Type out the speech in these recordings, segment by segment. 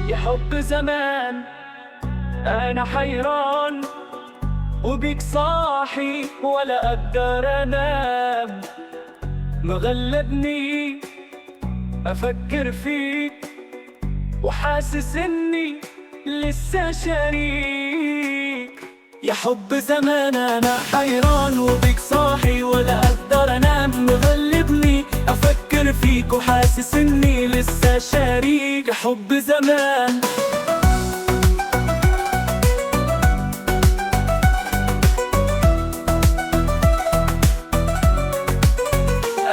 يا حب زمان أنا حيران، وبيك صاحي ولا أقدر أنام. مغلبني أفكر فيك وحاسس إني لسه شريك. يا حب زمان أنا حيران، وبيك صاحي ولا أقدر أنام. مغلبني أفكر فيك وحاسس إني لسه شريك. يا حب زمان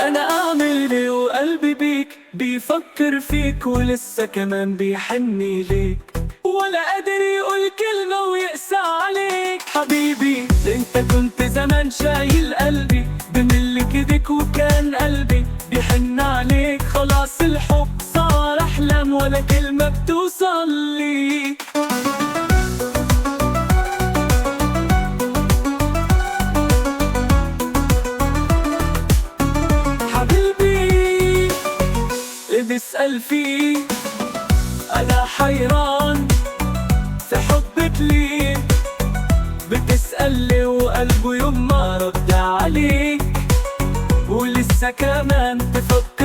أنا أعمل إيه وقلبي بيك بيفكر فيك، ولسه كمان بيحني ليك، ولا قادر يقول كلمة ويقسى عليك. حبيبي انت كنت زمان شايل قلبي، بمل كدك وكان قلبي بيحن عليك. خلاص الحب صار أحلام ولا كلمة بتوصل لي. حبيبي اللي بيسأل فيه أنا حيران في حبك ليه. بتسألي وقلبه يوم ما رد عليك، ولسه كمان تفكر